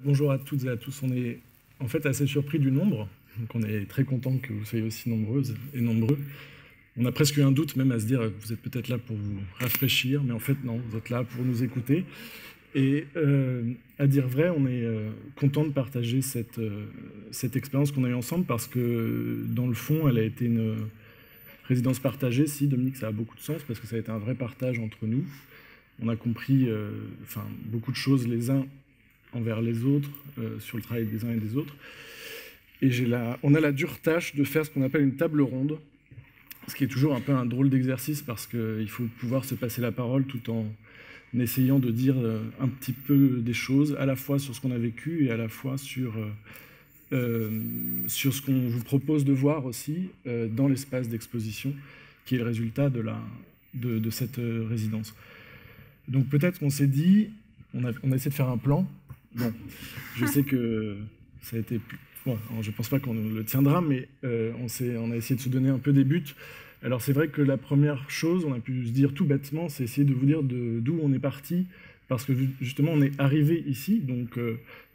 Bonjour à toutes et à tous. On est en fait assez surpris du nombre, donc on est très content que vous soyez aussi nombreuses et nombreux. On a presque eu un doute même à se dire que vous êtes peut-être là pour vous rafraîchir, mais en fait non, vous êtes là pour nous écouter. Et à dire vrai, on est content de partager cette expérience qu'on a eue ensemble parce que dans le fond, elle a été une résidence partagée. Si, Dominique, ça a beaucoup de sens parce que ça a été un vrai partage entre nous. On a compris beaucoup de choses les uns envers les autres, sur le travail des uns et des autres. Et on a la dure tâche de faire ce qu'on appelle une table ronde, ce qui est toujours un peu un drôle d'exercice parce qu'il faut pouvoir se passer la parole tout en essayant de dire un petit peu des choses, à la fois sur ce qu'on a vécu et à la fois sur ce qu'on vous propose de voir aussi dans l'espace d'exposition, qui est le résultat de cette résidence. Donc peut-être qu'on s'est dit, on a essayé de faire un plan. Bon, je sais que ça a été... Bon, je ne pense pas qu'on le tiendra, mais on a essayé de se donner un peu des buts. Alors c'est vrai que la première chose, on a pu se dire tout bêtement, c'est essayer de vous dire d'où on est parti, parce que justement on est arrivé ici, donc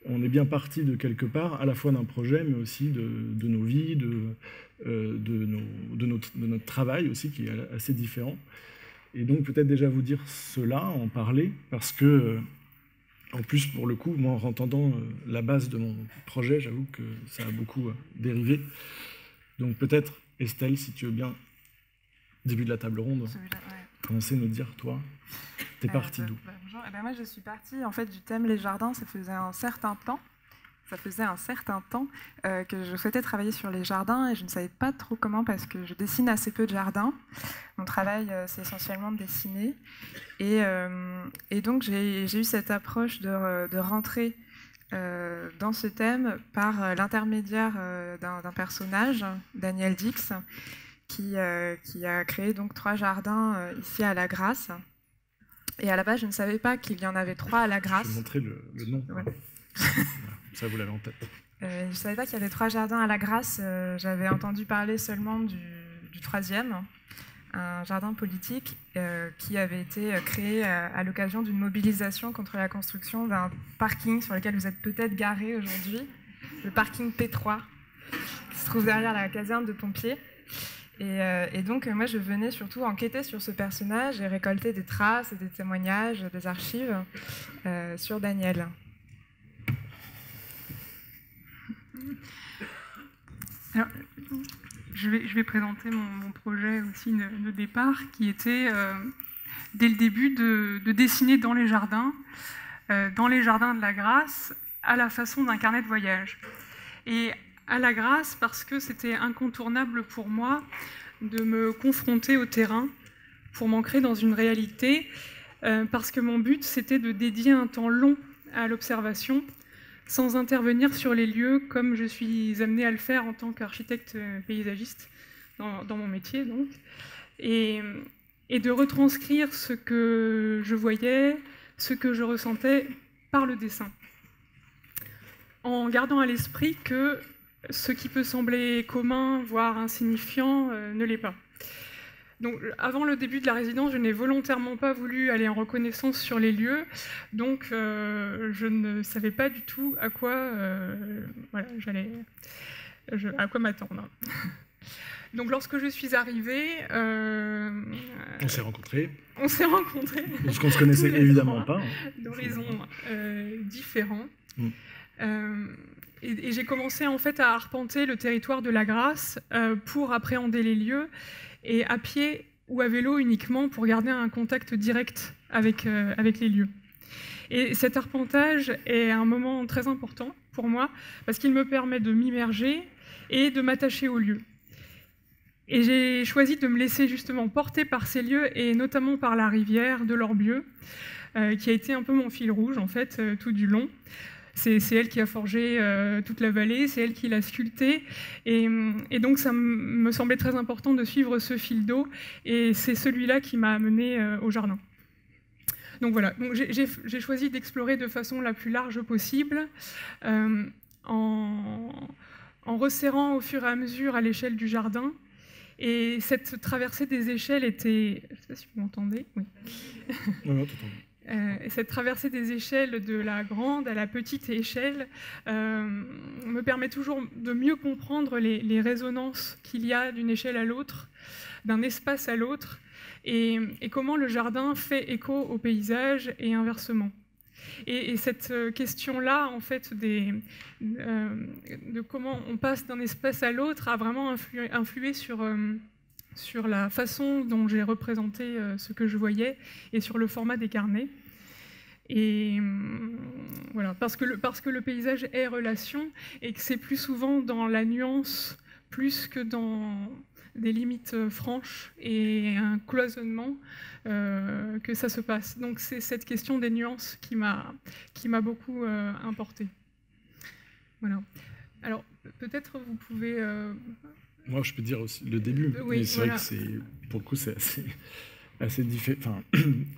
on est bien parti de quelque part, à la fois d'un projet, mais aussi de nos vies, de notre travail aussi, qui est assez différent. Et donc peut-être déjà vous dire cela, en parler, parce que... En plus, pour le coup, moi, en entendant la base de mon projet, j'avoue que ça a beaucoup dérivé. Donc peut-être, Estelle, si tu veux bien, début de la table ronde, commencer à nous dire, toi, t'es partie d'où? Bonjour. Moi, je suis partie en fait, du thème Les Jardins. Ça faisait un certain temps. Que je souhaitais travailler sur les jardins et je ne savais pas trop comment parce que je dessine assez peu de jardins. Mon travail, c'est essentiellement de dessiner. Et donc, j'ai eu cette approche de rentrer dans ce thème par l'intermédiaire d'un personnage, Daniel Dix, qui a créé donc 3 jardins ici à La Grasse. Et à la base, je ne savais pas qu'il y en avait 3 à La Grasse. Je vais montrer le nom. Ouais. Ça, vous l'avez en tête. Je ne savais pas qu'il y avait 3 jardins à La Grasse. J'avais entendu parler seulement du 3e, un jardin politique qui avait été créé à l'occasion d'une mobilisation contre la construction d'un parking sur lequel vous êtes peut-être garé aujourd'hui, le parking P3, qui se trouve derrière la caserne de pompiers. Et donc, moi, je venais surtout enquêter sur ce personnage et récolter des traces, des témoignages, des archives sur Daniel. Alors, je vais présenter mon projet aussi de départ, qui était, dès le début, de dessiner dans les jardins de La Grasse, à la façon d'un carnet de voyage. Et à La Grasse, parce que c'était incontournable pour moi de me confronter au terrain pour m'ancrer dans une réalité, parce que mon but, c'était de dédier un temps long à l'observation, sans intervenir sur les lieux comme je suis amenée à le faire en tant qu'architecte paysagiste dans mon métier, donc. Et de retranscrire ce que je voyais, ce que je ressentais par le dessin. En gardant à l'esprit que ce qui peut sembler commun, voire insignifiant, ne l'est pas. Donc, avant le début de la résidence, je n'ai volontairement pas voulu aller en reconnaissance sur les lieux, donc je ne savais pas du tout à quoi, à quoi m'attendre. Donc, lorsque je suis arrivée... on s'est rencontrés. On s'est rencontrés. Parce qu'on ne se connaissait évidemment pas. D'horizons différents. Et j'ai commencé en fait à arpenter le territoire de La Grasse pour appréhender les lieux, et à pied ou à vélo uniquement pour garder un contact direct avec les lieux. Et cet arpentage est un moment très important pour moi parce qu'il me permet de m'immerger et de m'attacher aux lieux. Et j'ai choisi de me laisser justement porter par ces lieux et notamment par la rivière de l'Orbieu, qui a été un peu mon fil rouge en fait tout du long. C'est elle qui a forgé toute la vallée, c'est elle qui l'a sculptée. Et donc, ça me semblait très important de suivre ce fil d'eau. Et c'est celui-là qui m'a amenée au jardin. Donc voilà, j'ai choisi d'explorer de façon la plus large possible, en resserrant au fur et à mesure à l'échelle du jardin. Et cette traversée des échelles était... Je ne sais pas si vous m'entendez. Oui. Non, t'entends. Et cette traversée des échelles de la grande à la petite échelle me permet toujours de mieux comprendre les résonances qu'il y a d'une échelle à l'autre, d'un espace à l'autre, et comment le jardin fait écho au paysage et inversement. Et cette question-là, en fait, de comment on passe d'un espace à l'autre a vraiment influé sur la façon dont j'ai représenté ce que je voyais et sur le format des carnets. Et voilà, parce que le paysage est relation et que c'est plus souvent dans la nuance plus que dans des limites franches et un cloisonnement que ça se passe. Donc c'est cette question des nuances qui m'a beaucoup importée. Voilà. Alors peut-être vous pouvez... Moi, je peux dire aussi le début, oui, mais c'est vrai que pour le coup, c'est assez différent. Enfin,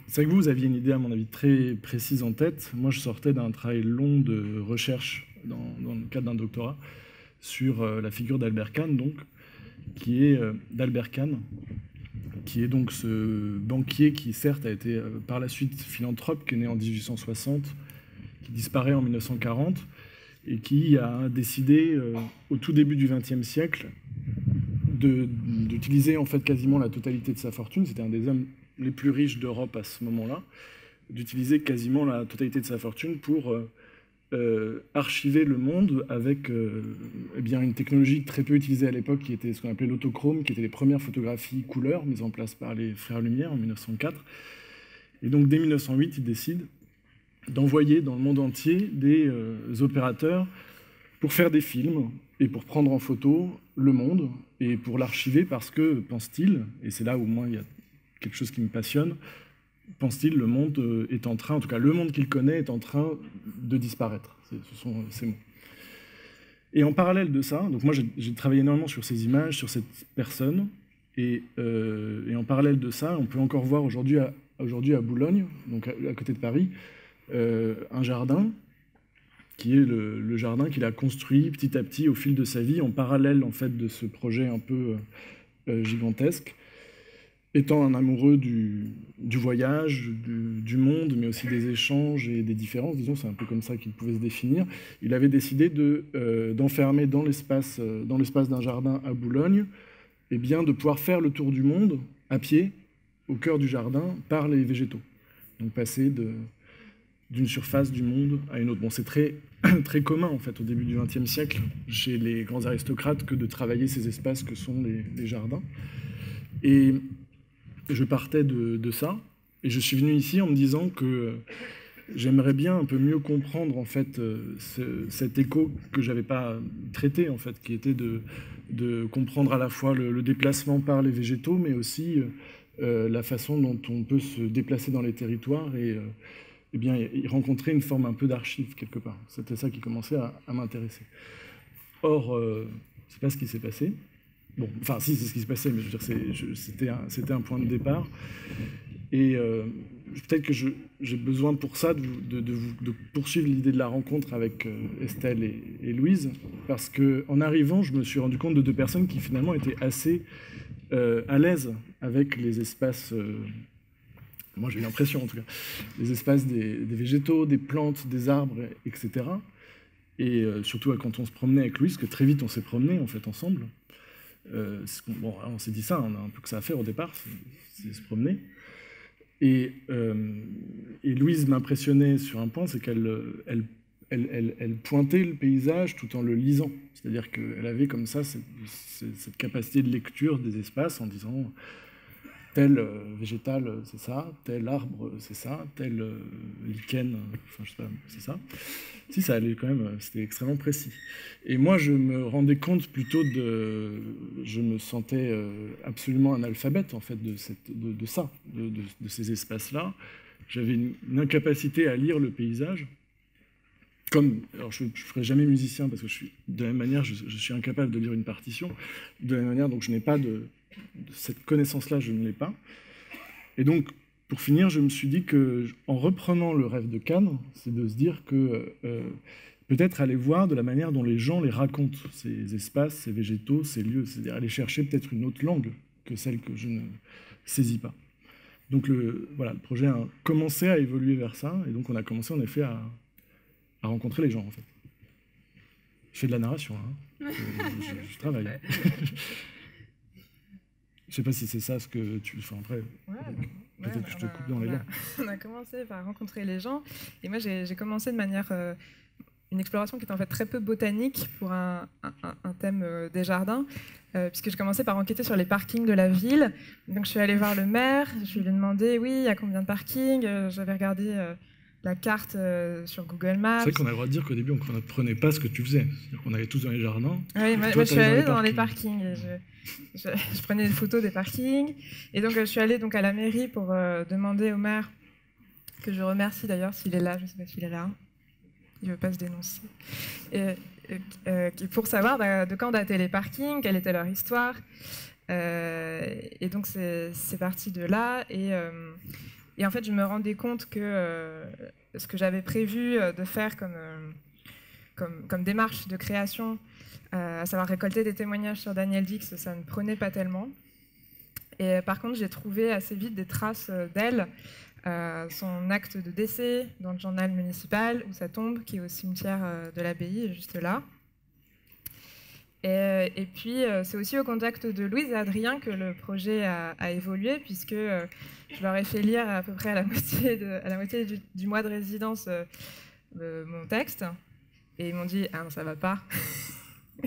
c'est vrai que vous aviez une idée, à mon avis, très précise en tête. Moi, je sortais d'un travail long de recherche dans le cadre d'un doctorat sur la figure d'Albert Kahn, donc, qui est donc ce banquier qui, certes, a été par la suite philanthrope, qui est né en 1860, qui disparaît en 1940, et qui a décidé, au tout début du XXe siècle, d'utiliser en fait quasiment la totalité de sa fortune, c'était un des hommes les plus riches d'Europe à ce moment-là, d'utiliser quasiment la totalité de sa fortune pour archiver le monde avec eh bien, une technologie très peu utilisée à l'époque qui était ce qu'on appelait l'autochrome, qui étaient les premières photographies couleur mises en place par les frères Lumière en 1904. Et donc dès 1908, il décide d'envoyer dans le monde entier des opérateurs pour faire des films et pour prendre en photo le monde et pour l'archiver parce que, pense-t-il, et c'est là où moi il y a quelque chose qui me passionne, pense-t-il, le monde est en train, en tout cas le monde qu'il connaît est en train de disparaître. Ce sont ces mots. Et en parallèle de ça, donc moi j'ai travaillé énormément sur ces images, sur cette personne, et en parallèle de ça, on peut encore voir aujourd'hui à Boulogne, donc à côté de Paris, un jardin qui est le jardin qu'il a construit petit à petit au fil de sa vie, en parallèle en fait de ce projet un peu gigantesque, étant un amoureux du voyage, du monde, mais aussi des échanges et des différences, disons, c'est un peu comme ça qu'il pouvait se définir. Il avait décidé d'enfermer dans l'espace d'un jardin à Boulogne, eh bien, de pouvoir faire le tour du monde à pied, au cœur du jardin, par les végétaux. Donc passer d'une surface du monde à une autre. Bon, c'est très, très commun, en fait, au début du XXe siècle, chez les grands aristocrates, que de travailler ces espaces que sont les jardins. Et je partais de ça, et je suis venu ici en me disant que j'aimerais bien un peu mieux comprendre, en fait, cet écho que je n'avais pas traité, en fait, qui était de comprendre à la fois le déplacement par les végétaux, mais aussi la façon dont on peut se déplacer dans les territoires et eh bien, il rencontrait une forme un peu d'archive quelque part. C'était ça qui commençait à m'intéresser. Or, c'est pas ce qui s'est passé. Bon, enfin, si, c'est ce qui s'est passé, mais je veux dire, c'était un point de départ. Et peut-être que j'ai besoin pour ça de poursuivre l'idée de la rencontre avec Estelle et Louise, parce qu'en arrivant, je me suis rendu compte de deux personnes qui finalement étaient assez à l'aise avec les espaces... moi j'ai eu l'impression en tout cas, les espaces des végétaux, des plantes, des arbres, etc. Et surtout quand on se promenait avec Louise, que très vite on s'est promené en fait ensemble. Bon, on s'est dit ça, on a un peu que ça à faire au départ, c'est se promener. Et Louise m'impressionnait sur un point, c'est qu'elle pointait le paysage tout en le lisant. C'est-à-dire qu'elle avait comme ça cette capacité de lecture des espaces en disant... tel végétal, c'est ça, tel arbre, c'est ça, tel lichen, enfin, je sais pas, c'est ça. Si, ça allait quand même, c'était extrêmement précis. Et moi, je me rendais compte plutôt je me sentais absolument analphabète, en fait, de ça, de ces espaces-là. J'avais une incapacité à lire le paysage. Alors je ne ferai jamais musicien, parce que de la même manière, je suis incapable de lire une partition. De la même manière, donc je n'ai pas cette connaissance-là, je ne l'ai pas. Et donc, pour finir, je me suis dit qu'en reprenant le rêve de Kahn, c'est de se dire que peut-être aller voir de la manière dont les gens les racontent, ces espaces, ces végétaux, ces lieux, c'est-à-dire aller chercher peut-être une autre langue que celle que je ne saisis pas. Donc voilà, le projet a commencé à évoluer vers ça, et donc on a commencé en effet à rencontrer les gens, en fait. Je fais de la narration, hein. Je travaille. Je sais pas si c'est ça ce que tu fais après. Peut-être que je te coupe dans les dents. On a commencé par rencontrer les gens, et moi j'ai commencé de manière une exploration qui était en fait très peu botanique pour un thème des jardins, puisque je commençais par enquêter sur les parkings de la ville. Donc je suis allée voir le maire, je lui ai demandé oui, il y a combien de parkings. J'avais regardé la carte sur Google Maps. C'est vrai qu'on a le droit de dire qu'au début on ne comprenait pas ce que tu faisais. C'est-à-dire qu'on allait tous dans les jardins. Oui, moi je suis allée dans les parkings. Je prenais des photos des parkings. Et donc je suis allée donc à la mairie pour demander au maire, que je remercie d'ailleurs s'il est là, je ne sais pas s'il est là. Il ne veut pas se dénoncer. Pour savoir de quand dataient les parkings, quelle était leur histoire. Et donc, c'est parti de là. Et en fait, je me rendais compte que ce que j'avais prévu de faire comme démarche de création, à savoir récolter des témoignages sur Danielle Dix, ça ne prenait pas tellement. Et par contre, j'ai trouvé assez vite des traces d'elle. Son acte de décès dans le journal municipal, où sa tombe, qui est au cimetière de l'abbaye, juste là. Et puis, c'est aussi au contact de Louise et Adrien que le projet a évolué, puisque je leur ai fait lire à peu près à la moitié du mois de résidence mon texte, et ils m'ont dit « Ah non, ça va pas ».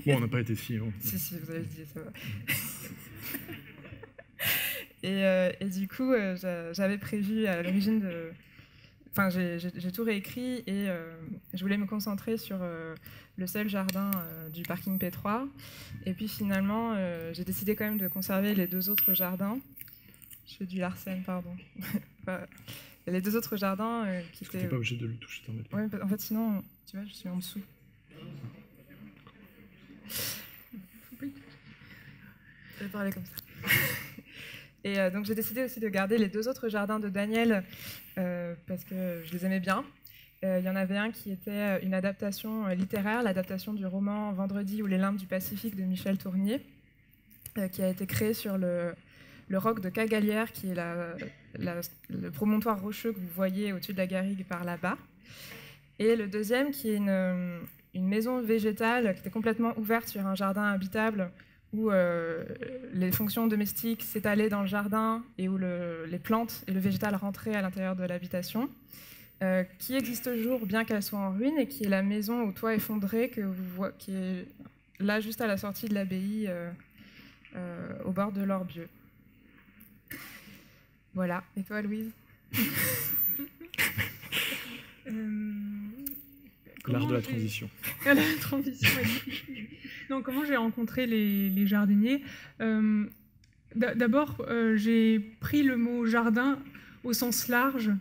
Bon, on n'a pas été si... Bon. Si, vous avez dit « ça va ». Et du coup, j'avais prévu à l'origine de... Enfin, j'ai tout réécrit et je voulais me concentrer sur le seul jardin du parking P3. Et puis finalement, j'ai décidé quand même de conserver les deux autres jardins. Je fais du Larsen, pardon. Les deux autres jardins qui étaient... Tu n'es pas obligé de le toucher, t'en mets. Ouais, en fait, sinon, tu vois, je suis en dessous. Je vais parler comme ça. Et donc j'ai décidé aussi de garder les deux autres jardins de Danielle parce que je les aimais bien. Il y en avait un qui était une adaptation littéraire, l'adaptation du roman Vendredi ou les limbes du Pacifique de Michel Tournier, qui a été créé sur le roc de Cagalière, qui est le promontoire rocheux que vous voyez au-dessus de la garrigue par là-bas. Et le deuxième qui est une maison végétale qui était complètement ouverte sur un jardin habitable, où les fonctions domestiques s'étalaient dans le jardin et où les plantes et le végétal rentraient à l'intérieur de l'habitation, qui existe toujours bien qu'elle soit en ruine, et qui est la maison au toit effondré qui est là juste à la sortie de l'abbaye, au bord de l'Orbieu. Voilà. Et toi, Louise? L'art de la transition. La transition est difficile. Donc, comment j'ai rencontré les jardiniers? D'abord, j'ai pris le mot jardin au sens large,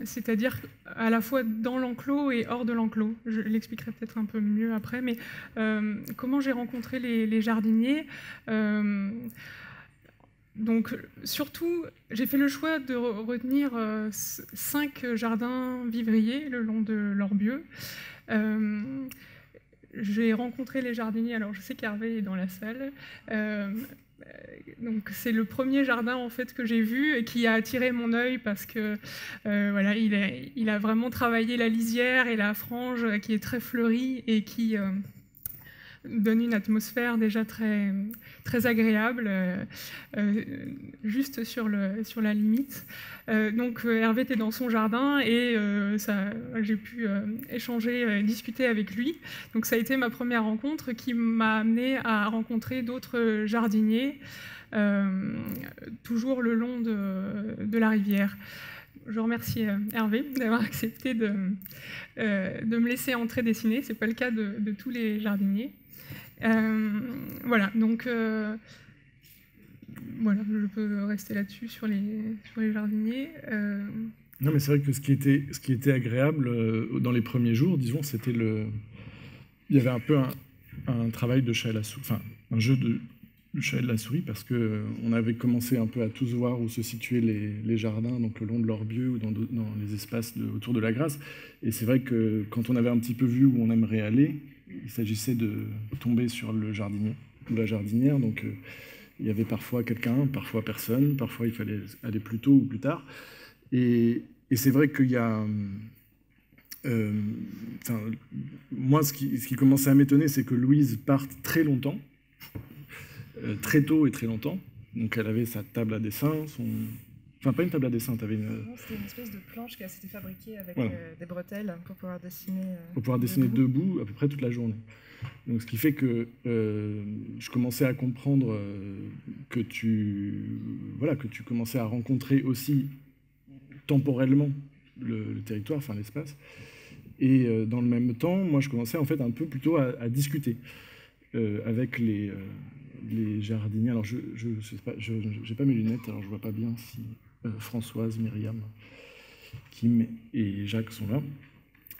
c'est-à-dire à la fois dans l'enclos et hors de l'enclos. Je l'expliquerai peut-être un peu mieux après, mais comment j'ai rencontré les jardiniers? Donc, surtout, j'ai fait le choix de retenir 5 jardins vivriers le long de l'Orbieu. J'ai rencontré les jardiniers, alors je sais qu'Hervé est dans la salle. Donc c'est le premier jardin en fait que j'ai vu et qui a attiré mon œil parce que voilà, il a vraiment travaillé la lisière et la frange qui est très fleurie et qui donne une atmosphère déjà très, très agréable, juste sur la limite. Donc Hervé était dans son jardin et j'ai pu échanger, discuter avec lui. Donc ça a été ma première rencontre qui m'a amenée à rencontrer d'autres jardiniers, toujours le long de la rivière. Je remercie Hervé d'avoir accepté de me laisser entrer dessiner. Ce n'est pas le cas de tous les jardiniers. Voilà, donc voilà, je peux rester là-dessus sur les jardiniers. Non, mais c'est vrai que ce qui était agréable dans les premiers jours, disons, c'était il y avait un peu un travail de chat et la souris, enfin un jeu de chat et de la souris, parce que on avait commencé un peu à tous voir où se situaient les jardins, donc le long de l'Orbieu ou dans les espaces autour de la Grasse. Et c'est vrai que quand on avait un petit peu vu où on aimerait aller, il s'agissait de tomber sur le jardinier ou la jardinière. Donc Il y avait parfois quelqu'un, parfois personne, parfois il fallait aller plus tôt ou plus tard. Et c'est vrai qu'il y a... moi, ce qui commençait à m'étonner, c'est que Louise parte très longtemps, très tôt et très longtemps. Donc elle avait sa table à dessin, enfin pas une table à dessin, tu avais une... C'était une espèce de planche qui s'était fabriquée avec voilà. des bretelles pour pouvoir dessiner... pour pouvoir dessiner debout à peu près toute la journée. Donc ce qui fait que je commençais à comprendre que tu commençais à rencontrer aussi temporellement le territoire, enfin l'espace. Et dans le même temps, moi je commençais en fait un peu plutôt à discuter avec les jardiniers. Alors je sais pas, j'ai pas mes lunettes, alors je vois pas bien si Françoise, Myriam, Kim et Jacques sont là.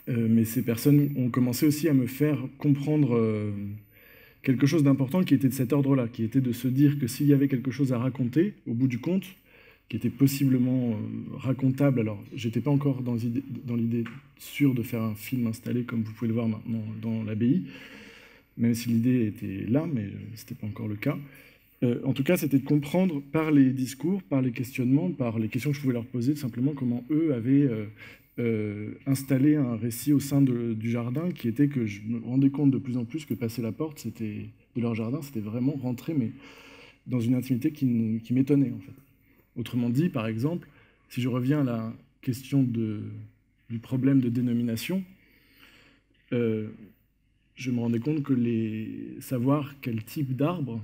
Mais ces personnes ont commencé aussi à me faire comprendre quelque chose d'important qui était de cet ordre-là, qui était de se dire que s'il y avait quelque chose à raconter, au bout du compte, qui était possiblement racontable, alors j'étais pas encore dans l'idée sûre de faire un film installé comme vous pouvez le voir maintenant dans l'abbaye, même si l'idée était là, mais c'était pas encore le cas. En tout cas, c'était de comprendre par les discours, par les questionnements, par les questions que je pouvais leur poser, tout simplement comment eux avaient installé un récit au sein du jardin, qui était que je me rendais compte de plus en plus que passer la porte de leur jardin, c'était vraiment rentrer mais dans une intimité qui m'étonnait en fait. Autrement dit, par exemple, si je reviens à la question du problème de dénomination, je me rendais compte que savoir quel type d'arbre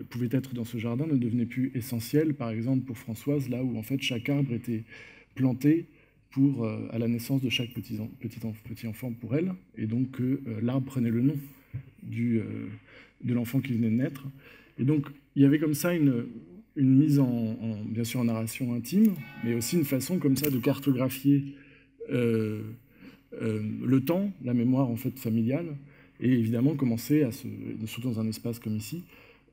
pouvait être dans ce jardin ne devenait plus essentiel, par exemple pour Françoise, là où en fait chaque arbre était planté à la naissance de chaque petit enfant pour elle, et donc que l'arbre prenait le nom de l'enfant qui venait de naître. Et donc il y avait comme ça une mise bien sûr en narration intime, mais aussi une façon comme ça de cartographier le temps, la mémoire en fait familiale, et évidemment commencer surtout dans un espace comme ici,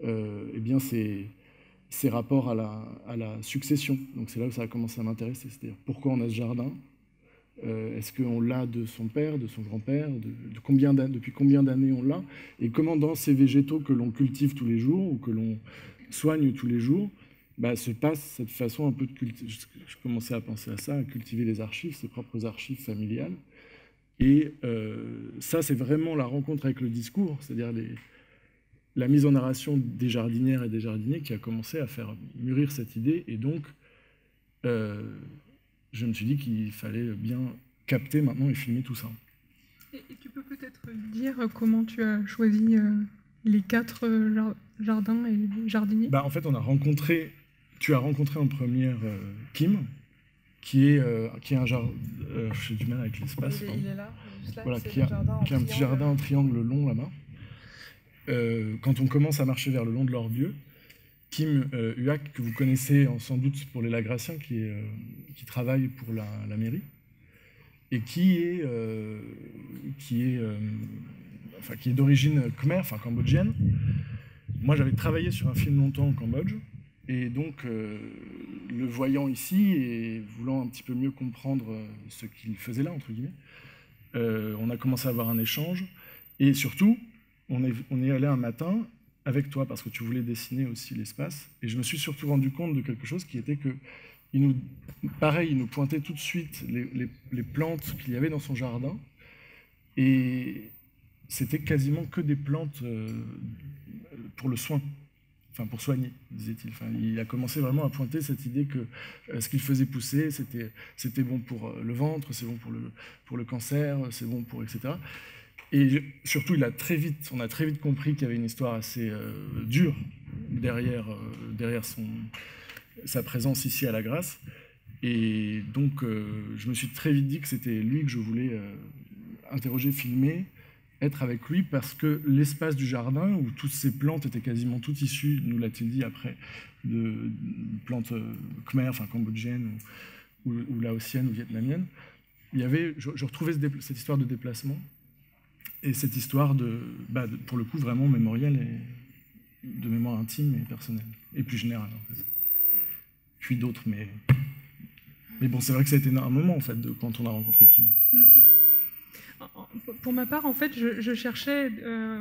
eh bien ces rapports à la succession. Donc c'est là où ça a commencé à m'intéresser, c'est-à-dire pourquoi on a ce jardin, est-ce qu'on l'a de son père, de son grand-père, depuis combien d'années on l'a, et comment dans ces végétaux que l'on cultive tous les jours ou que l'on soigne tous les jours, se passe cette façon un peu de cultiver. Je commençais à penser à ça, à cultiver les archives, ses propres archives familiales. Et ça, c'est vraiment la rencontre avec le discours, c'est-à-dire la mise en narration des jardinières et des jardiniers qui a commencé à faire mûrir cette idée. Et donc, je me suis dit qu'il fallait bien capter maintenant et filmer tout ça. Et tu peux peut-être dire comment tu as choisi les 4 jardins et les jardiniers ? En fait, tu as rencontré en première Kim, qui est un jardin... j'ai du mal avec l'espace. Il est là, juste là. Voilà, qui a un petit jardin en triangle long là-bas. Quand on commence à marcher vers le long de l'Orbieu, Kim Huac, que vous connaissez sans doute pour les Lagraciens, qui travaille pour la mairie, et qui est d'origine khmer, enfin cambodgienne. Moi, j'avais travaillé sur un film longtemps au Cambodge, et donc, le voyant ici et voulant un petit peu mieux comprendre ce qu'il faisait là, entre guillemets, on a commencé à avoir un échange, et surtout, on est allé un matin avec toi, parce que tu voulais dessiner aussi l'espace, et je me suis surtout rendu compte de quelque chose qui était que, il nous pointait tout de suite les plantes qu'il y avait dans son jardin, et c'était quasiment que des plantes pour le soin, enfin pour soigner, disait-il. Enfin, il a commencé vraiment à pointer cette idée que ce qu'il faisait pousser, c'était bon pour le ventre, c'est bon pour le cancer, c'est bon pour etc. Et surtout, on a très vite compris qu'il y avait une histoire assez dure derrière sa présence ici à la Grâce. Et donc, je me suis très vite dit que c'était lui que je voulais interroger, filmer, être avec lui, parce que l'espace du jardin, où toutes ces plantes étaient quasiment toutes issues, nous l'a-t-il dit après, de plantes khmer, enfin cambodgiennes, ou laotiennes, ou vietnamiennes, je retrouvais cette histoire de déplacement, et cette histoire pour le coup, vraiment mémorielle, et de mémoire intime et personnelle, et plus générale, en fait. Puis d'autres, mais bon, c'est vrai que ça a été un moment, en fait, quand on a rencontré Kim. pour ma part, en fait, je cherchais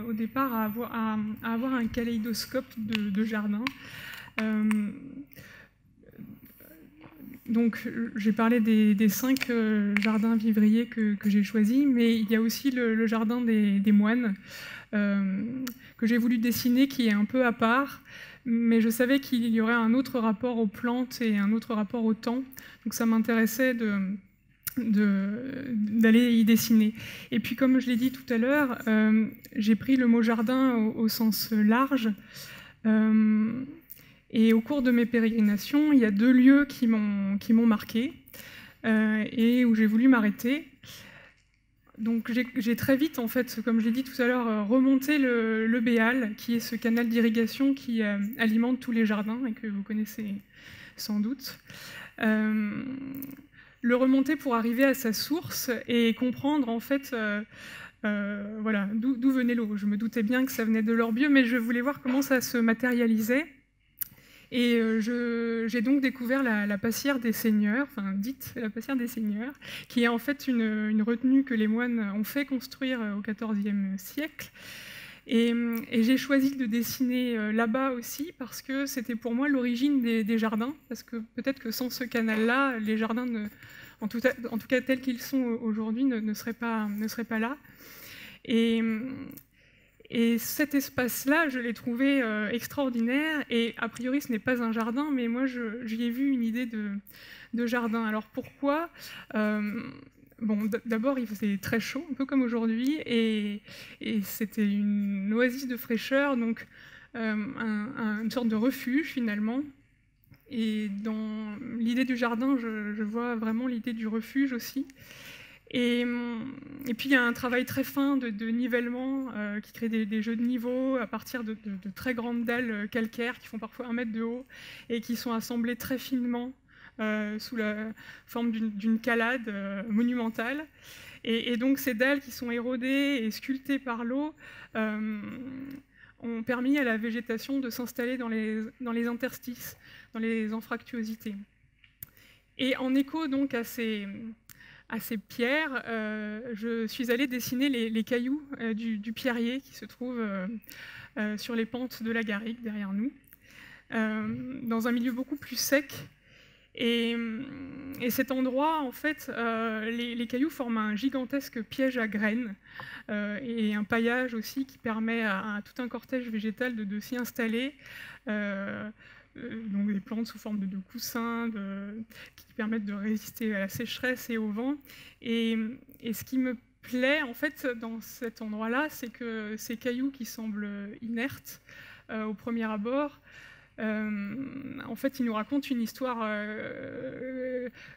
au départ à avoir un kaléidoscope de jardin. Donc, j'ai parlé des 5 jardins vivriers que j'ai choisis, mais il y a aussi le jardin des moines que j'ai voulu dessiner, qui est un peu à part, mais je savais qu'il y aurait un autre rapport aux plantes et un autre rapport au temps, donc ça m'intéressait d'aller y dessiner. Et puis, comme je l'ai dit tout à l'heure, j'ai pris le mot jardin au sens large. Et au cours de mes pérégrinations, il y a 2 lieux qui m'ont marqué et où j'ai voulu m'arrêter. Donc j'ai très vite, en fait, comme je l'ai dit tout à l'heure, remonté le Béal, qui est ce canal d'irrigation qui alimente tous les jardins et que vous connaissez sans doute. Le remonter pour arriver à sa source et comprendre, en fait, voilà, d'où venait l'eau. Je me doutais bien que ça venait de l'Orbieu, mais je voulais voir comment ça se matérialisait. Et j'ai donc découvert la Passière des Seigneurs, enfin dite la Passière des Seigneurs, qui est en fait une retenue que les moines ont fait construire au XIVe siècle. Et j'ai choisi de dessiner là-bas aussi parce que c'était pour moi l'origine des jardins, parce que peut-être que sans ce canal-là, les jardins, en tout cas tels qu'ils sont aujourd'hui, ne seraient pas là. Et cet espace-là, je l'ai trouvé extraordinaire. Et a priori, ce n'est pas un jardin, mais moi, j'y ai vu une idée de jardin. Alors pourquoi ? Bon, d'abord, il faisait très chaud, un peu comme aujourd'hui, et c'était une oasis de fraîcheur, donc une sorte de refuge finalement. Et dans l'idée du jardin, je vois vraiment l'idée du refuge aussi. Et puis, il y a un travail très fin de nivellement qui crée des jeux de niveau à partir de très grandes dalles calcaires qui font parfois 1 mètre de haut et qui sont assemblées très finement sous la forme d'une calade monumentale. Et donc, ces dalles qui sont érodées et sculptées par l'eau ont permis à la végétation de s'installer dans les interstices, dans les anfractuosités. Et en écho donc à ces pierres, je suis allée dessiner les cailloux du pierrier qui se trouvent sur les pentes de la garrigue derrière nous, dans un milieu beaucoup plus sec. Et cet endroit, en fait, les cailloux forment un gigantesque piège à graines et un paillage aussi qui permet à tout un cortège végétal de s'y installer. Donc des plantes sous forme de coussins qui permettent de résister à la sécheresse et au vent. Et ce qui me plaît en fait dans cet endroit-là, c'est que ces cailloux qui semblent inertes au premier abord, en fait, ils nous racontent une histoire,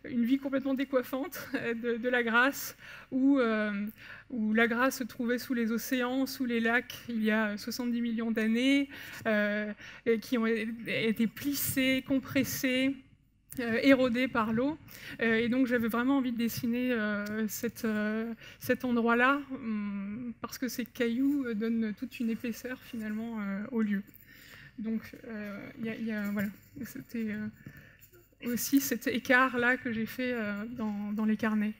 une vie complètement décoiffante de la Grâce, où la Grâce se trouvait sous les océans, sous les lacs, il y a 70 millions d'années, qui ont été plissés, compressés, érodés par l'eau. Et donc, j'avais vraiment envie de dessiner cet endroit-là, parce que ces cailloux donnent toute une épaisseur, finalement, au lieu. Donc, voilà, c'était aussi cet écart-là que j'ai fait dans les carnets.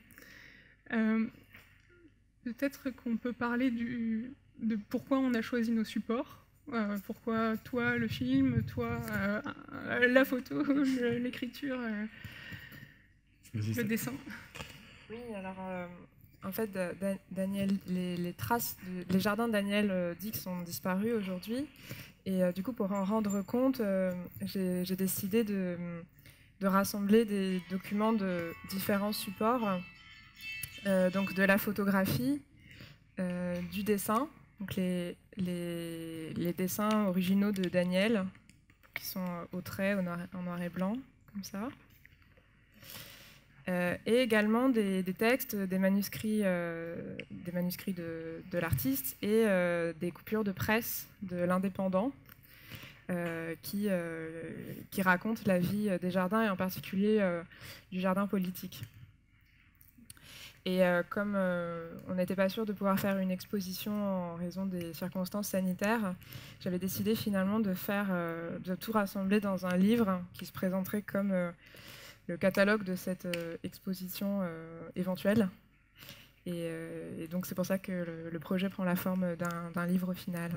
Peut-être qu'on peut parler de pourquoi on a choisi nos supports. Pourquoi toi, le film, toi, la photo, l'écriture, le dessin. Oui, alors, en fait, Daniel, les traces, les jardins de Daniel Dix sont disparus aujourd'hui. Et du coup, pour en rendre compte, j'ai décidé de rassembler des documents de différents supports, donc de la photographie, du dessin, donc les dessins originaux de Daniel, qui sont au trait, en noir et blanc, comme ça, et également des textes, des manuscrits de l'artiste et des coupures de presse de l'Indépendant qui racontent la vie des jardins et en particulier du jardin politique. Et comme on n'était pas sûr de pouvoir faire une exposition en raison des circonstances sanitaires, j'avais décidé finalement de tout rassembler dans un livre qui se présenterait comme le catalogue de cette exposition éventuelle. Et donc c'est pour ça que le projet prend la forme d'un livre final.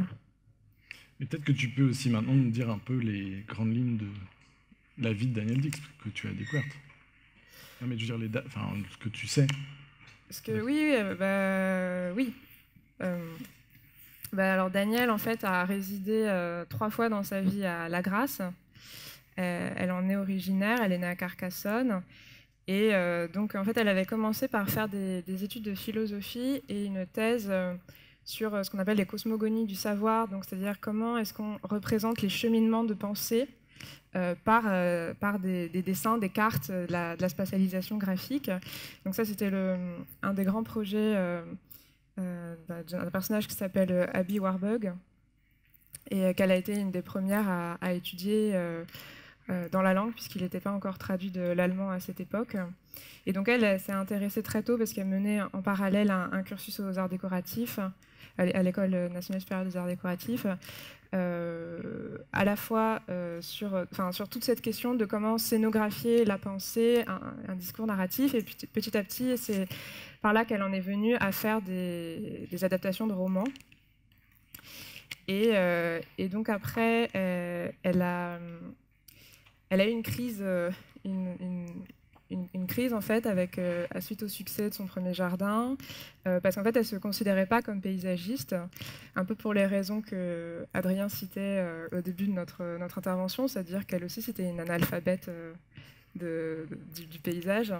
Mais peut-être que tu peux aussi maintenant nous dire un peu les grandes lignes de la vie de Daniel Dix que tu as découverte. Non, mais je veux dire, ce que tu sais. Parce que oui. Alors Daniel, en fait, a résidé 3 fois dans sa vie à La Grasse. Elle en est originaire, elle est née à Carcassonne. Et donc, en fait, elle avait commencé par faire des études de philosophie et une thèse sur ce qu'on appelle les cosmogonies du savoir, donc c'est-à-dire comment est-ce qu'on représente les cheminements de pensée par des dessins, des cartes, de la spatialisation graphique. Donc ça, c'était un des grands projets d'un personnage qui s'appelle Abby Warburg, et qu'elle a été une des premières à étudier dans la langue, puisqu'il n'était pas encore traduit de l'allemand à cette époque. Et donc elle s'est intéressée très tôt, parce qu'elle menait en parallèle un cursus aux arts décoratifs, à l'École nationale supérieure des arts décoratifs, à la fois sur toute cette question de comment scénographier la pensée, un discours narratif, et puis petit à petit, c'est par là qu'elle en est venue à faire des adaptations de romans. Et donc après, elle a eu une crise, une crise en fait, suite au succès de son premier jardin, parce qu'en fait, elle ne se considérait pas comme paysagiste, un peu pour les raisons que Adrien citait au début de notre intervention, c'est-à-dire qu'elle aussi, c'était une analphabète du paysage.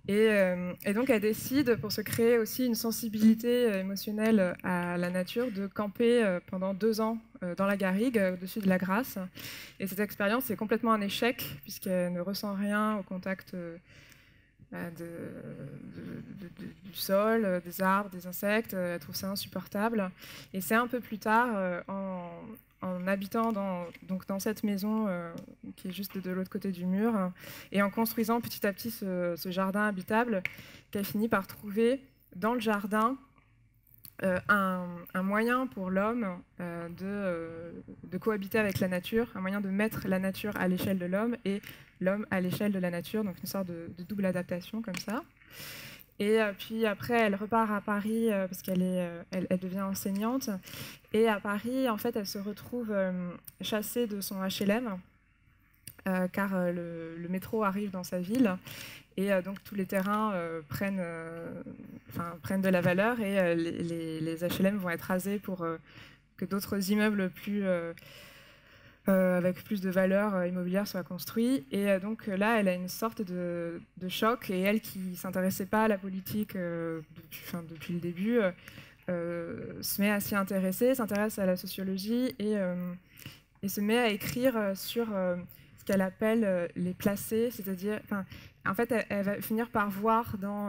Et donc, elle décide, pour se créer aussi une sensibilité émotionnelle à la nature, de camper pendant 2 ans dans la garrigue, au-dessus de la Grasse. Et cette expérience est complètement un échec, puisqu'elle ne ressent rien au contact du sol, des arbres, des insectes. Elle trouve ça insupportable. Et c'est un peu plus tard, en habitant dans cette maison qui est juste de l'autre côté du mur, et en construisant petit à petit ce jardin habitable, qu'elle finit par trouver dans le jardin un moyen pour l'homme de cohabiter avec la nature, un moyen de mettre la nature à l'échelle de l'homme et l'homme à l'échelle de la nature, donc une sorte de double adaptation comme ça. Et puis après, elle repart à Paris parce elle devient enseignante. Et à Paris, en fait, elle se retrouve chassée de son HLM, car le métro arrive dans sa ville. Et donc tous les terrains prennent de la valeur, et les HLM vont être rasés pour que d'autres immeubles avec plus de valeur immobilière soient construits. Et donc là, elle a une sorte de choc, et elle qui ne s'intéressait pas à la politique depuis le début, se met à s'y intéresser, s'intéresse à la sociologie, et se met à écrire sur ce qu'elle appelle les placés, c'est-à-dire, en fait, elle va finir par voir dans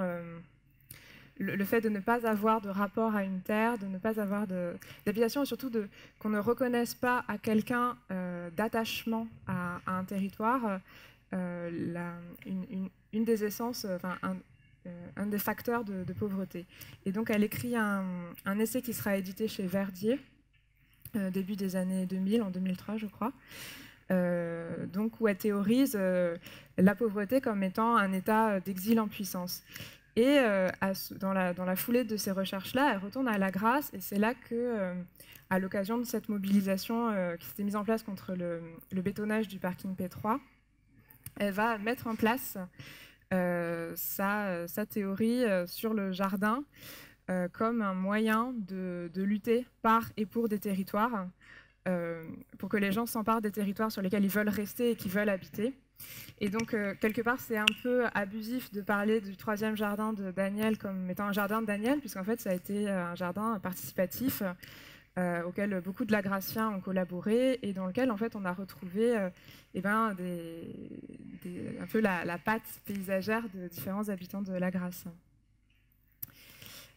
le fait de ne pas avoir de rapport à une terre, de ne pas avoir d'habitation, et surtout qu'on ne reconnaisse pas à quelqu'un d'attachement à un territoire, une des essences, un des facteurs de pauvreté. Et donc elle écrit un essai qui sera édité chez Verdier, début des années 2000, en 2003 je crois, donc où elle théorise la pauvreté comme étant un état d'exil en puissance. Et dans la foulée de ces recherches-là, elle retourne à La Grasse, et c'est là que, à l'occasion de cette mobilisation qui s'était mise en place contre le bétonnage du parking P3, elle va mettre en place sa théorie sur le jardin comme un moyen de lutter par et pour des territoires, pour que les gens s'emparent des territoires sur lesquels ils veulent rester et qu'ils veulent habiter. Et donc, quelque part, c'est un peu abusif de parler du 3e jardin de Daniel comme étant un jardin de Daniel, puisqu'en fait, ça a été un jardin participatif auquel beaucoup de Lagrassiens ont collaboré, et dans lequel, en fait, on a retrouvé un peu la patte paysagère de différents habitants de La Grasse.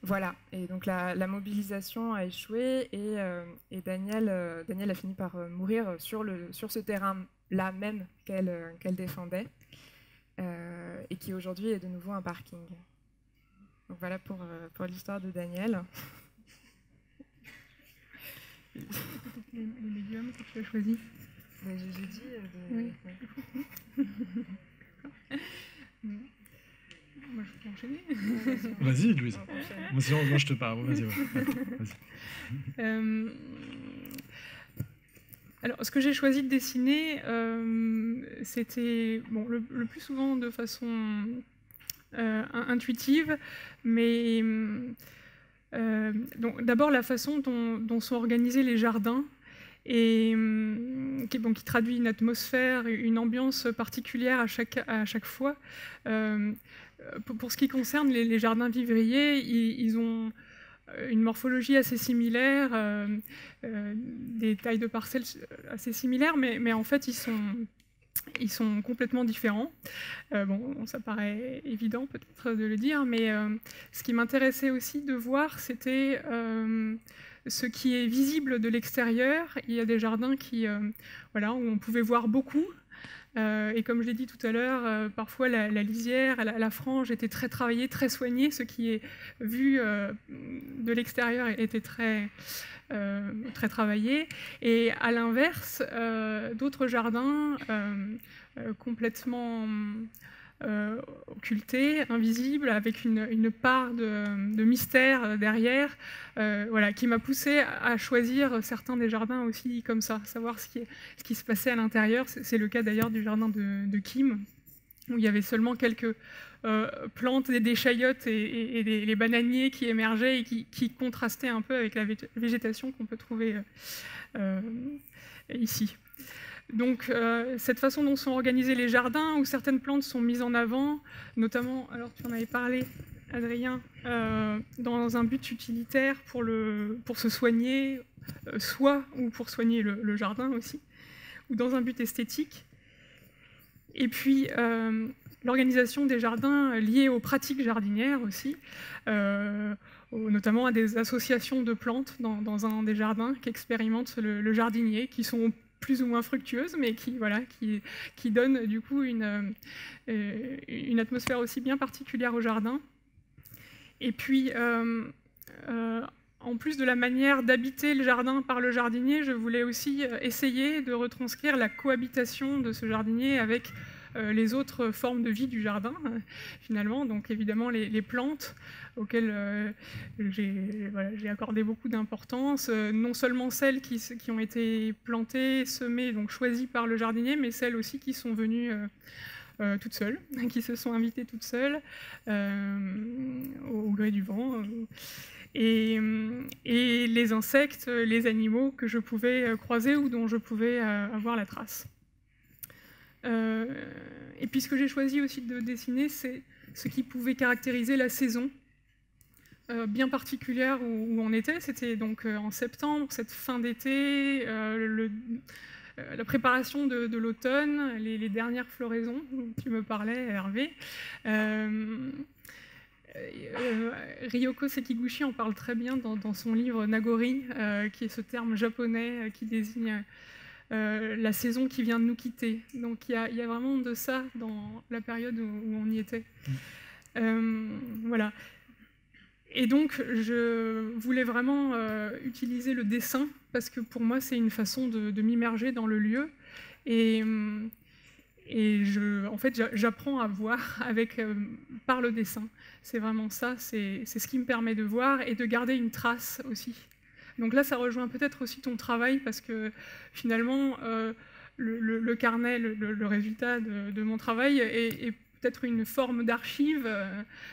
Voilà, et donc la mobilisation a échoué, et Daniel a fini par mourir sur ce terrain-là même qu'elle défendait, et qui aujourd'hui est de nouveau un parking. Donc voilà pour l'histoire de Daniel. Les médiums que tu as choisis. J'ai dit... Oui. Oui. moi, je peux enchaîner. Vas-y, Louise. Moi, sinon, moi, je te parle. Vas-y, ouais. Vas-y. Alors, ce que j'ai choisi de dessiner, c'était le plus souvent de façon intuitive, mais donc d'abord la façon dont sont organisés les jardins et qui traduit une atmosphère, une ambiance particulière à chaque fois. Pour ce qui concerne les jardins vivriers, ils ont une morphologie assez similaire, des tailles de parcelles assez similaires, mais en fait, ils sont complètement différents. Ça paraît évident peut-être de le dire, mais ce qui m'intéressait aussi de voir, c'était ce qui est visible de l'extérieur. Il y a des jardins où on pouvait voir beaucoup. Et comme je l'ai dit tout à l'heure, parfois la lisière, la frange était très travaillée, très soignée. Ce qui est vu de l'extérieur était très travaillé. Et à l'inverse, d'autres jardins complètement occultés, invisibles, avec une part de mystère derrière, qui m'a poussée à choisir certains des jardins aussi comme ça, savoir ce qui se passait à l'intérieur. C'est le cas d'ailleurs du jardin de Kim, où il y avait seulement quelques plantes, des chayotes et les bananiers qui émergeaient et qui contrastaient un peu avec la végétation qu'on peut trouver ici. Donc, cette façon dont sont organisés les jardins, où certaines plantes sont mises en avant, notamment, alors tu en avais parlé, Adrien, dans un but utilitaire pour se soigner, ou pour soigner le jardin aussi, ou dans un but esthétique. Et puis, l'organisation des jardins liés aux pratiques jardinières aussi, notamment à des associations de plantes dans un des jardins qu'expérimente le jardinier, qui sont plus ou moins fructueuses, mais qui donnent du coup une atmosphère aussi bien particulière au jardin. Et puis, en plus de la manière d'habiter le jardin par le jardinier, je voulais aussi essayer de retranscrire la cohabitation de ce jardinier avec les autres formes de vie du jardin, finalement. Donc évidemment les plantes, auxquelles j'ai accordé beaucoup d'importance, non seulement celles qui ont été plantées, semées, donc choisies par le jardinier, mais celles aussi qui sont venues toutes seules, qui se sont invitées toutes seules, au gré du vent. Et les insectes, les animaux que je pouvais croiser ou dont je pouvais avoir la trace. Et puis ce que j'ai choisi aussi de dessiner, c'est ce qui pouvait caractériser la saison bien particulière où on était. C'était donc en septembre, cette fin d'été, la préparation de l'automne, les dernières floraisons dont tu me parlais, Hervé. Ryoko Sekiguchi en parle très bien dans son livre Nagori, qui est ce terme japonais qui désigne la saison qui vient de nous quitter. Donc il y a vraiment de ça dans la période où on y était. Voilà. Et donc je voulais vraiment utiliser le dessin, parce que pour moi c'est une façon de m'immerger dans le lieu. Et en fait, j'apprends à voir par le dessin. C'est vraiment ça, c'est ce qui me permet de voir et de garder une trace aussi. Donc là, ça rejoint peut-être aussi ton travail, parce que finalement, le carnet, le résultat de mon travail est peut-être une forme d'archive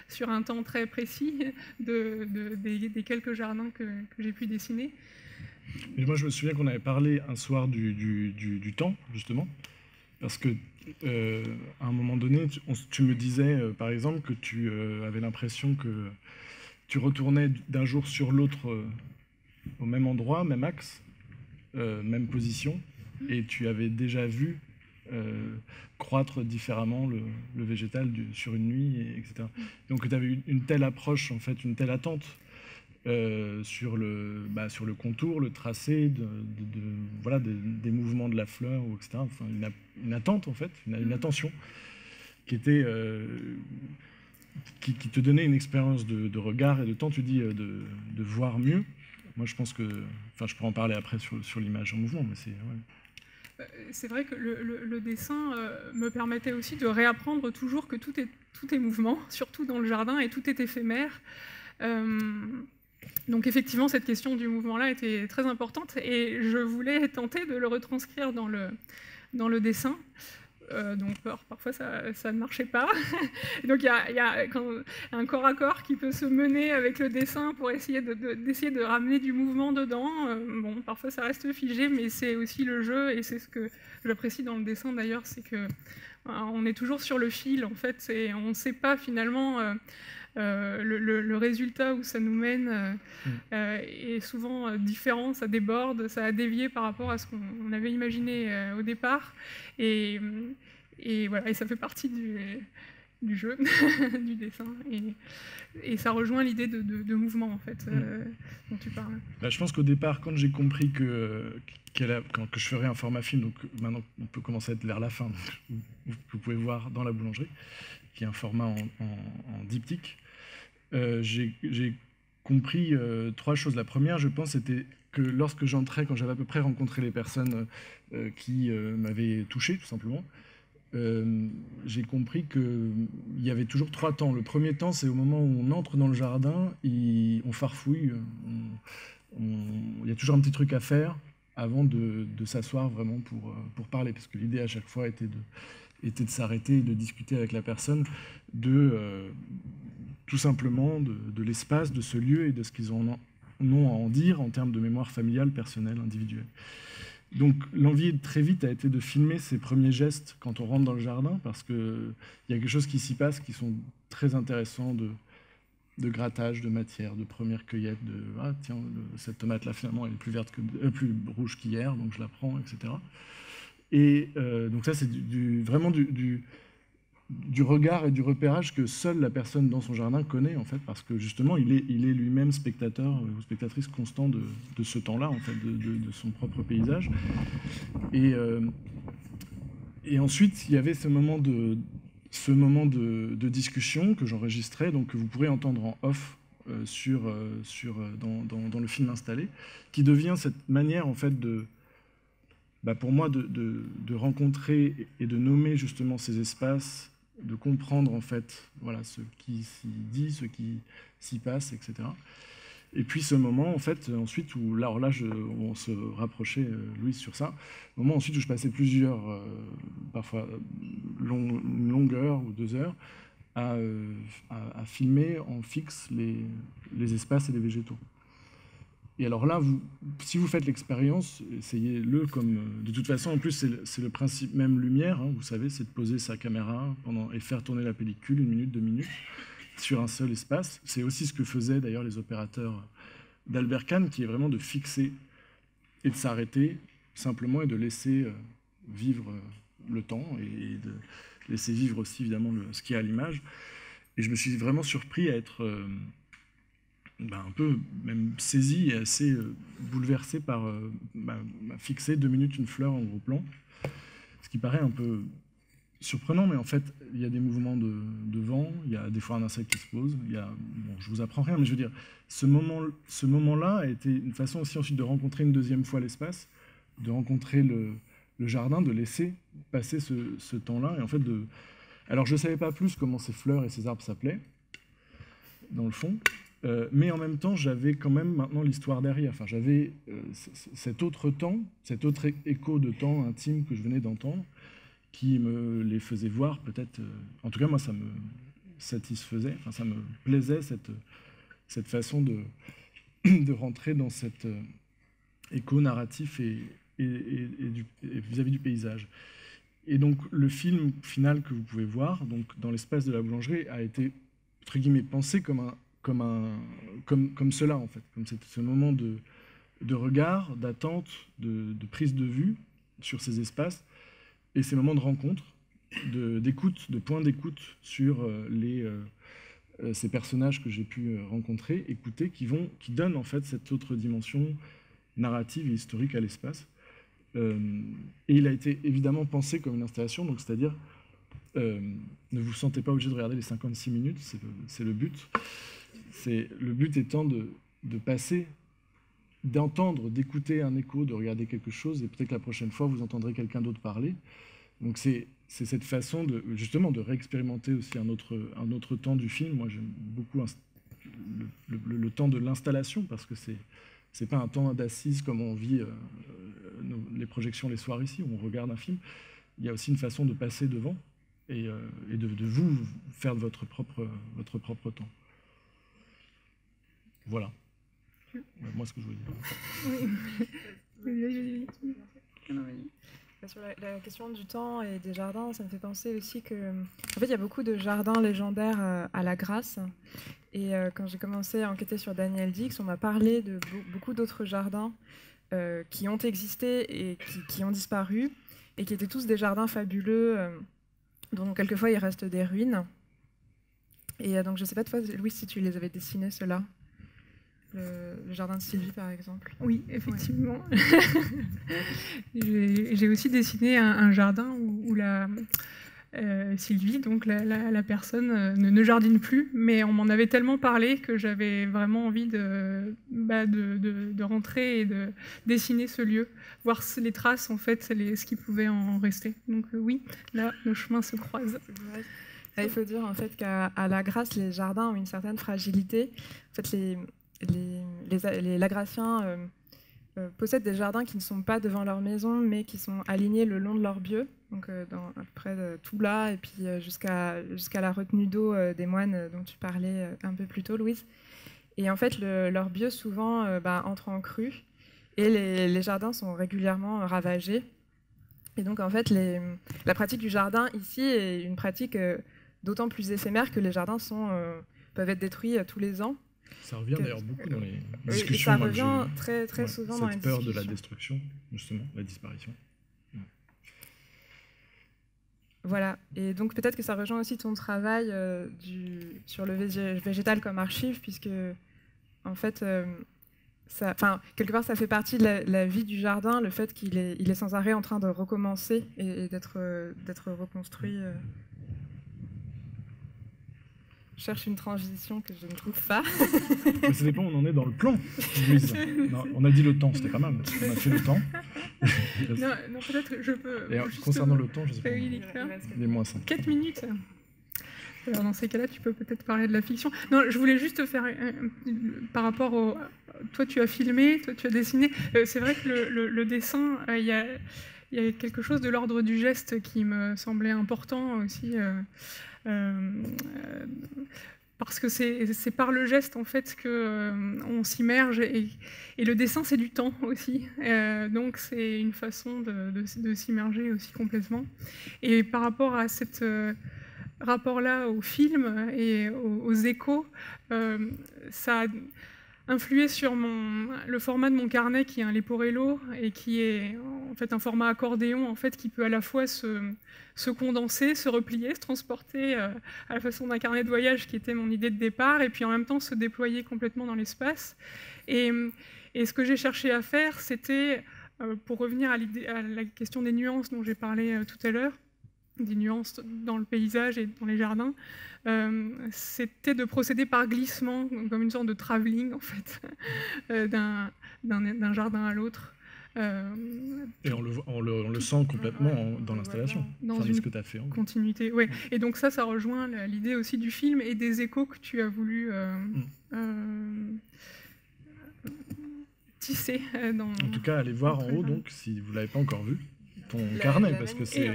sur un temps très précis des quelques jardins que j'ai pu dessiner. Mais moi, je me souviens qu'on avait parlé un soir du temps, justement, parce que à un moment donné, tu me disais, par exemple, que tu avais l'impression que tu retournais d'un jour sur l'autre au même endroit, même axe, même position, et tu avais déjà vu croître différemment le végétal sur une nuit, etc. Donc tu avais une telle approche, en fait, une telle attente sur le contour, le tracé, des mouvements de la fleur, etc. Enfin, une attente, en fait, une attention qui te donnait une expérience de regard et de temps, tu dis, de voir mieux. Moi, je pense que... Enfin, je pourrais en parler après sur l'image en mouvement, mais c'est... Ouais. C'est vrai que le dessin me permettait aussi de réapprendre toujours que tout est mouvement, surtout dans le jardin, et tout est éphémère. Donc effectivement, cette question du mouvement-là était très importante, et je voulais tenter de le retranscrire dans le dessin. Donc parfois ça ne marchait pas. Donc il y a un corps à corps qui peut se mener avec le dessin pour essayer d'essayer de ramener du mouvement dedans. Bon, parfois ça reste figé, mais c'est aussi le jeu, et c'est ce que j'apprécie dans le dessin d'ailleurs, c'est que on est toujours sur le fil en fait, et on ne sait pas finalement le résultat où ça nous mène est souvent différent, ça déborde, ça a dévié par rapport à ce qu'on avait imaginé au départ, et voilà, et ça fait partie du jeu, du dessin, et ça rejoint l'idée de mouvement en fait dont tu parles. Bah, je pense qu'au départ, quand j'ai compris que je ferais un format film, donc maintenant on peut commencer à être vers la fin, donc, vous pouvez voir dans la boulangerie, qui est un format en diptyque. J'ai compris 3 choses. La première, je pense, c'était que lorsque j'entrais, quand j'avais à peu près rencontré les personnes qui m'avaient touché, tout simplement, j'ai compris qu'il y avait toujours 3 temps. Le premier temps, c'est au moment où on entre dans le jardin, on farfouille, il y a toujours un petit truc à faire avant de s'asseoir vraiment pour parler, parce que l'idée à chaque fois était de s'arrêter et de discuter avec la personne tout simplement de l'espace, de ce lieu et de ce qu'ils ont à en dire en termes de mémoire familiale, personnelle, individuelle. Donc l'envie très vite a été de filmer ces premiers gestes quand on rentre dans le jardin, parce qu'il y a quelque chose qui s'y passe qui sont très intéressants de grattage, de matière, de première cueillette, de « ah tiens, cette tomate-là finalement elle est plus rouge qu'hier, donc je la prends », etc. Et donc ça c'est vraiment du regard et du repérage que seule la personne dans son jardin connaît, en fait, parce que justement, il est lui-même spectateur ou spectatrice constant de ce temps-là, en fait, de son propre paysage. Et ensuite, il y avait ce moment de discussion que j'enregistrais, donc que vous pourrez entendre en off dans le film installé, qui devient cette manière, en fait, pour moi, de rencontrer et de nommer justement ces espaces, de comprendre en fait voilà, ce qui s'y dit, ce qui s'y passe, etc. Et puis ce moment en fait ensuite où là on se rapprochait Louise sur ça, le moment ensuite où je passais plusieurs parfois une longueur ou 2 heures à filmer en fixe les espaces et les végétaux. Et alors là, si vous faites l'expérience, essayez-le comme... De toute façon, en plus, c'est le principe même lumière, hein, vous savez, c'est de poser sa caméra et faire tourner la pellicule 1 minute, 2 minutes, sur un seul espace. C'est aussi ce que faisaient d'ailleurs les opérateurs d'Albert Kahn, qui est vraiment de fixer et de s'arrêter simplement et de laisser vivre le temps et de laisser vivre aussi évidemment ce qu'il y a à l'image. Et je me suis vraiment surpris à être... un peu même saisi et assez bouleversé par fixer 2 minutes une fleur en gros plan, ce qui paraît un peu surprenant, mais en fait il y a des mouvements de vent, il y a des fois un insecte qui se pose, je vous apprends rien, mais je veux dire, ce moment-là a été une façon aussi ensuite de rencontrer une deuxième fois l'espace, de rencontrer le jardin, de laisser passer ce temps-là, et en fait alors je ne savais pas plus comment ces fleurs et ces arbres s'appelaient, dans le fond, mais en même temps, j'avais quand même maintenant l'histoire derrière. Enfin, j'avais cet autre temps, cet autre écho de temps intime que je venais d'entendre, qui me les faisait voir peut-être... en tout cas, moi, ça me satisfaisait, enfin, ça me plaisait, cette façon de rentrer dans cet écho narratif et vis-à-vis du paysage. Et donc, le film final que vous pouvez voir, donc, dans l'espace de la boulangerie, a été, entre guillemets, pensé comme cela, en fait, comme ce moment de regard, d'attente, de prise de vue sur ces espaces, et ces moments de rencontre, d'écoute, de point d'écoute sur ces personnages que j'ai pu rencontrer, écouter, qui donnent en fait cette autre dimension narrative et historique à l'espace. Et il a été évidemment pensé comme une installation, donc c'est-à-dire ne vous sentez pas obligé de regarder les 56 minutes, c'est le but. Le but étant de passer d'entendre, d'écouter un écho, de regarder quelque chose, et peut-être que la prochaine fois, vous entendrez quelqu'un d'autre parler. Donc c'est cette façon justement de réexpérimenter aussi un autre temps du film. Moi, j'aime beaucoup le temps de l'installation, parce que c'est pas un temps d'assise comme on vit les projections les soirs ici, où on regarde un film. Il y a aussi une façon de passer devant et de vous faire de votre propre temps. Voilà. Moi, ce que je voulais dire. Sur la question du temps et des jardins, ça me fait penser aussi que, en fait, il y a beaucoup de jardins légendaires à la Grasse. Et quand j'ai commencé à enquêter sur Daniel Dix, on m'a parlé de beaucoup d'autres jardins qui ont existé et qui ont disparu, et qui étaient tous des jardins fabuleux, dont quelquefois il reste des ruines. Et donc, je ne sais pas, toi, Louis, si tu les avais dessinés, ceux-là. Le jardin de Sylvie, par exemple. Oui, effectivement. Ouais. J'ai aussi dessiné un jardin où Sylvie, donc la personne, ne jardine plus, mais on m'en avait tellement parlé que j'avais vraiment envie de rentrer et de dessiner ce lieu, voir les traces, en fait, ce qui pouvait en rester. Donc oui, là, nos chemins se croisent. Là, il faut dire en fait qu'à la Grasse, les jardins ont une certaine fragilité. En fait, les Lagrassiens possèdent des jardins qui ne sont pas devant leur maison, mais qui sont alignés le long de leur bieux, donc à peu près tout là, et puis jusqu'à la retenue d'eau des moines dont tu parlais un peu plus tôt, Louise. Et en fait, leur bieux souvent entre en crue, et les jardins sont régulièrement ravagés. Et donc en fait, la pratique du jardin ici est une pratique d'autant plus éphémère que les jardins peuvent être détruits tous les ans. Ça revient d'ailleurs beaucoup dans les discussions. Ça revient très souvent dans les discussions. Cette peur de la destruction, justement, la disparition. Ouais. Voilà, et donc peut-être que ça rejoint aussi ton travail sur le végétal comme archive, puisque en fait, quelque part ça fait partie de la vie du jardin, le fait qu'il est sans arrêt en train de recommencer et d'être reconstruit. Je cherche une transition que je ne trouve pas. Mais ça dépend où on en est dans le plan, Louise. Non, on a dit le temps, c'était pas mal. On a fait le temps. non, peut-être que je peux... Et concernant le temps, je sais pas. Les moins 5. 4 minutes. Alors dans ces cas-là, tu peux peut-être parler de la fiction. Non, je voulais juste faire... par rapport au... Toi, tu as filmé, toi, tu as dessiné. C'est vrai que le dessin, il y a quelque chose de l'ordre du geste qui me semblait important aussi... parce que c'est par le geste en fait qu'on s'immerge et le dessin c'est du temps aussi, donc c'est une façon de s'immerger aussi complètement. Et par rapport à cet rapport-là au film et aux échos, ça a influé sur le format de mon carnet qui est un Leporello et qui est en fait un format accordéon en fait qui peut à la fois se condenser, se replier, se transporter à la façon d'un carnet de voyage qui était mon idée de départ et puis en même temps se déployer complètement dans l'espace. Et ce que j'ai cherché à faire, c'était, pour revenir à la question des nuances dont j'ai parlé tout à l'heure, des nuances dans le paysage et dans les jardins, c'était de procéder par glissement, comme une sorte de travelling en fait, d'un jardin à l'autre. Et on le sent complètement dans l'installation, dans une ce que tu as fait. Continuité, ouais. Et donc ça rejoint l'idée aussi du film et des échos que tu as voulu tisser. En tout cas, allez voir en haut, donc, si vous ne l'avez pas encore vu, ton carnet, parce que c'est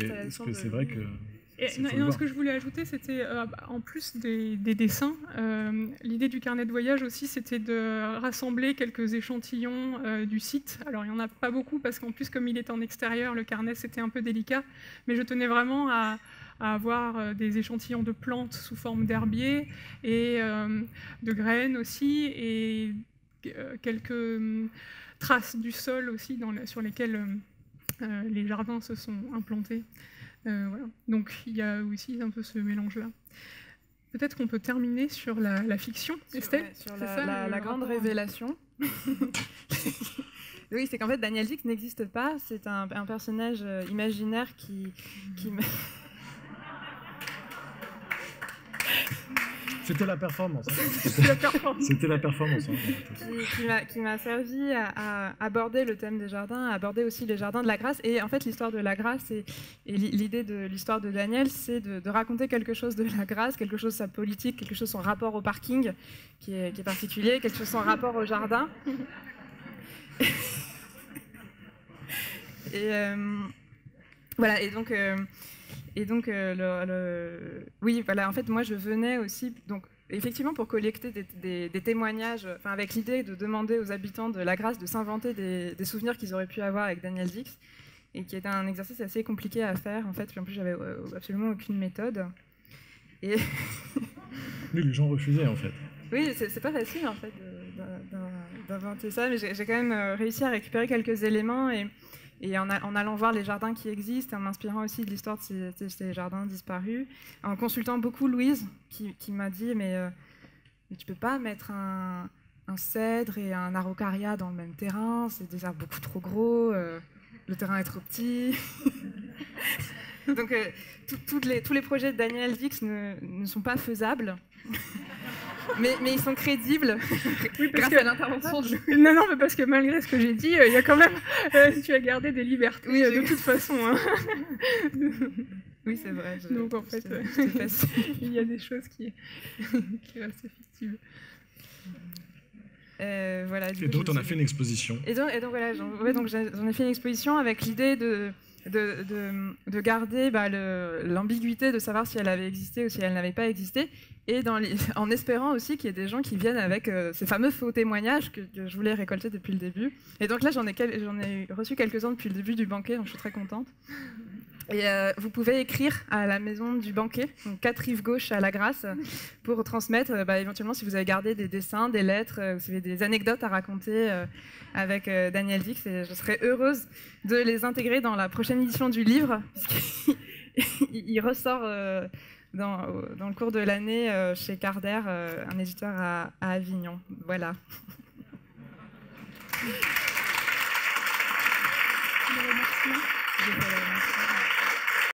vrai que... ce que je voulais ajouter, c'était, en plus des dessins, l'idée du carnet de voyage aussi, c'était de rassembler quelques échantillons du site. Alors, il n'y en a pas beaucoup, parce qu'en plus, comme il est en extérieur, le carnet, c'était un peu délicat. Mais je tenais vraiment à avoir des échantillons de plantes sous forme d'herbier et de graines aussi, et quelques traces du sol aussi sur lesquelles les jardins se sont implantés. Voilà. Donc il y a aussi un peu ce mélange-là. Peut-être qu'on peut terminer sur la fiction, Estelle. Sur la grande révélation. Oui, c'est qu'en fait Daniel Dix n'existe pas. C'est un personnage imaginaire qui C'était la performance. Hein. C'était la performance. Hein. Qui m'a servi à aborder le thème des jardins, à aborder aussi les jardins de la grâce. Et en fait, l'histoire de la grâce et l'idée de l'histoire de Daniel, c'est de raconter quelque chose de la grâce, quelque chose de sa politique, quelque chose de son rapport au parking qui est particulier, quelque chose de son rapport au jardin. Et voilà, oui, voilà, en fait, moi, je venais aussi, donc, effectivement, pour collecter des témoignages, avec l'idée de demander aux habitants de la Grâce de s'inventer des souvenirs qu'ils auraient pu avoir avec Daniel Dix, et qui était un exercice assez compliqué à faire, en fait, puis en plus, j'avais absolument aucune méthode. Et oui, les gens refusaient, en fait. Oui, c'est pas facile, en fait, d'inventer ça, mais j'ai quand même réussi à récupérer quelques éléments, et en allant voir les jardins qui existent, en m'inspirant aussi de l'histoire de ces jardins disparus, en consultant beaucoup Louise, qui m'a dit mais tu peux pas mettre un cèdre et un araucaria dans le même terrain, c'est déjà beaucoup trop gros, le terrain est trop petit. Donc tous les projets de Daniel Dix ne sont pas faisables. Mais ils sont crédibles, oui, grâce à l'intervention de Louis. Non, mais parce que malgré ce que j'ai dit, il y a quand même... tu as gardé des libertés, oui, de toute façon. Hein. Oui, c'est vrai. Donc en fait, il y a des choses qui restent fictives. Voilà, et donc, on a fait une exposition. Et donc voilà, j'en ai fait une exposition avec l'idée de garder l'ambiguïté de savoir si elle avait existé ou si elle n'avait pas existé, et en espérant aussi qu'il y ait des gens qui viennent avec ces fameux faux témoignages que je voulais récolter depuis le début. Et donc là, j'en ai reçu quelques-uns depuis le début du banquet, donc je suis très contente. Et vous pouvez écrire à la maison du banquet, donc 4 rives gauche à la Grâce, pour transmettre éventuellement si vous avez gardé des dessins, des lettres, si vous avez des anecdotes à raconter avec Daniel Dix, et je serais heureuse de les intégrer dans la prochaine édition du livre, puisqu'il ressort dans le cours de l'année chez Carder, un éditeur à Avignon. Voilà. Merci.